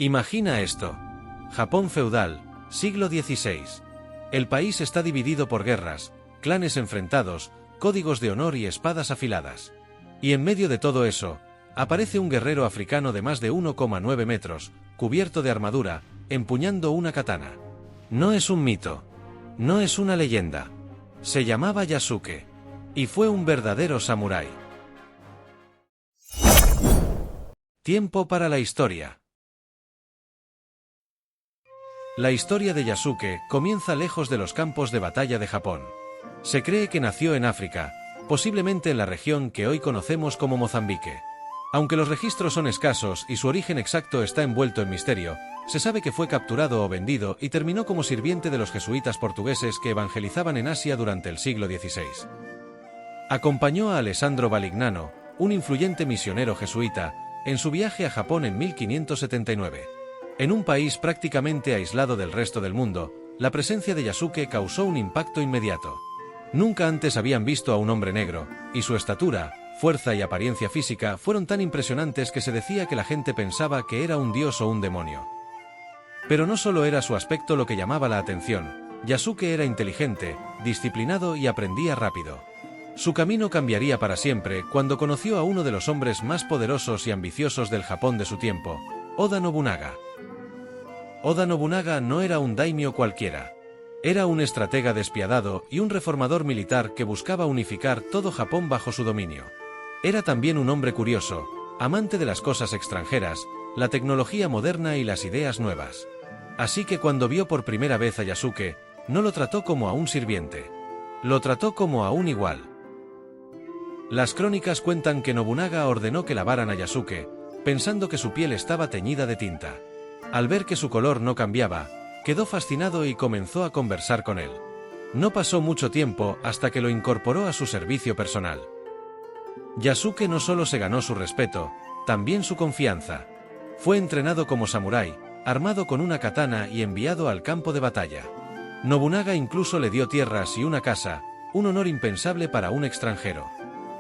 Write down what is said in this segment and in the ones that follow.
Imagina esto. Japón feudal, siglo XVI. El país está dividido por guerras, clanes enfrentados, códigos de honor y espadas afiladas. Y en medio de todo eso, aparece un guerrero africano de más de 1,9 metros, cubierto de armadura, empuñando una katana. No es un mito. No es una leyenda. Se llamaba Yasuke. Y fue un verdadero samurái. Tiempo para la historia. La historia de Yasuke comienza lejos de los campos de batalla de Japón. Se cree que nació en África, posiblemente en la región que hoy conocemos como Mozambique. Aunque los registros son escasos y su origen exacto está envuelto en misterio, se sabe que fue capturado o vendido y terminó como sirviente de los jesuitas portugueses que evangelizaban en Asia durante el siglo XVI. Acompañó a Alessandro Valignano, un influyente misionero jesuita, en su viaje a Japón en 1579. En un país prácticamente aislado del resto del mundo, la presencia de Yasuke causó un impacto inmediato. Nunca antes habían visto a un hombre negro, y su estatura, fuerza y apariencia física fueron tan impresionantes que se decía que la gente pensaba que era un dios o un demonio. Pero no solo era su aspecto lo que llamaba la atención. Yasuke era inteligente, disciplinado y aprendía rápido. Su camino cambiaría para siempre cuando conoció a uno de los hombres más poderosos y ambiciosos del Japón de su tiempo, Oda Nobunaga. Oda Nobunaga no era un daimyo cualquiera. Era un estratega despiadado y un reformador militar que buscaba unificar todo Japón bajo su dominio. Era también un hombre curioso, amante de las cosas extranjeras, la tecnología moderna y las ideas nuevas. Así que cuando vio por primera vez a Yasuke, no lo trató como a un sirviente. Lo trató como a un igual. Las crónicas cuentan que Nobunaga ordenó que lavaran a Yasuke, pensando que su piel estaba teñida de tinta. Al ver que su color no cambiaba, quedó fascinado y comenzó a conversar con él. No pasó mucho tiempo hasta que lo incorporó a su servicio personal. Yasuke no solo se ganó su respeto, también su confianza. Fue entrenado como samurái, armado con una katana y enviado al campo de batalla. Nobunaga incluso le dio tierras y una casa, un honor impensable para un extranjero.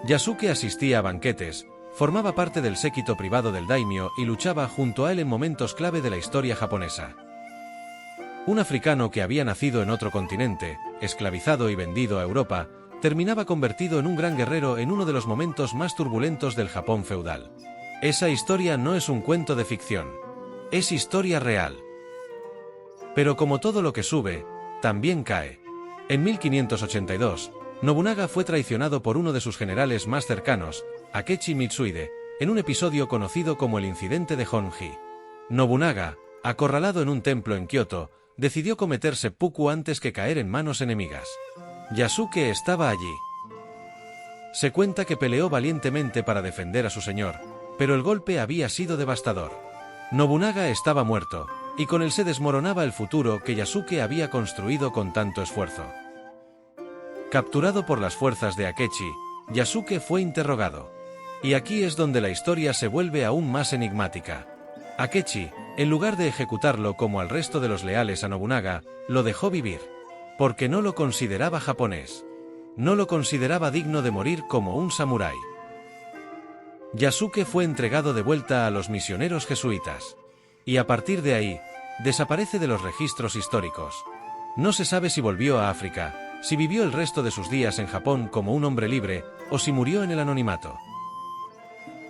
Yasuke asistía a banquetes, formaba parte del séquito privado del daimyo y luchaba junto a él en momentos clave de la historia japonesa. Un africano que había nacido en otro continente, esclavizado y vendido a Europa, terminaba convertido en un gran guerrero en uno de los momentos más turbulentos del Japón feudal. Esa historia no es un cuento de ficción. Es historia real. Pero como todo lo que sube, también cae. En 1582, Nobunaga fue traicionado por uno de sus generales más cercanos, Akechi Mitsuhide, en un episodio conocido como el incidente de Honji. Nobunaga, acorralado en un templo en Kioto, decidió cometer seppuku antes que caer en manos enemigas. Yasuke estaba allí. Se cuenta que peleó valientemente para defender a su señor, pero el golpe había sido devastador. Nobunaga estaba muerto, y con él se desmoronaba el futuro que Yasuke había construido con tanto esfuerzo. Capturado por las fuerzas de Akechi, Yasuke fue interrogado. Y aquí es donde la historia se vuelve aún más enigmática. Akechi, en lugar de ejecutarlo como al resto de los leales a Nobunaga, lo dejó vivir. Porque no lo consideraba japonés. No lo consideraba digno de morir como un samurái. Yasuke fue entregado de vuelta a los misioneros jesuitas. Y a partir de ahí, desaparece de los registros históricos. No se sabe si volvió a África, si vivió el resto de sus días en Japón como un hombre libre, o si murió en el anonimato.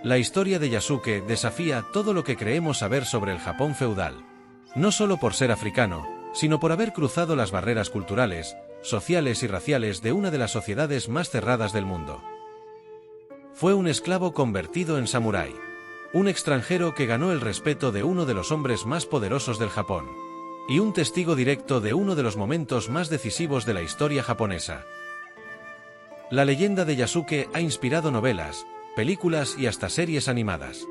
La historia de Yasuke desafía todo lo que creemos saber sobre el Japón feudal. No solo por ser africano, sino por haber cruzado las barreras culturales, sociales y raciales de una de las sociedades más cerradas del mundo. Fue un esclavo convertido en samurái. Un extranjero que ganó el respeto de uno de los hombres más poderosos del Japón. Y un testigo directo de uno de los momentos más decisivos de la historia japonesa. La leyenda de Yasuke ha inspirado novelas, películas y hasta series animadas.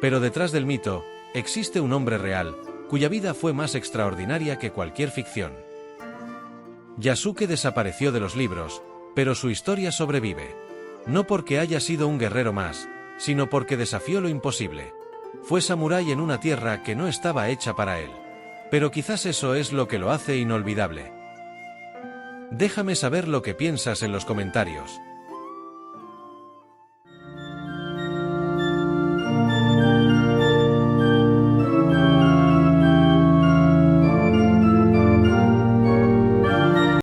Pero detrás del mito, existe un hombre real, cuya vida fue más extraordinaria que cualquier ficción. Yasuke desapareció de los libros, pero su historia sobrevive. No porque haya sido un guerrero más, sino porque desafió lo imposible. Fue samurái en una tierra que no estaba hecha para él. Pero quizás eso es lo que lo hace inolvidable. Déjame saber lo que piensas en los comentarios.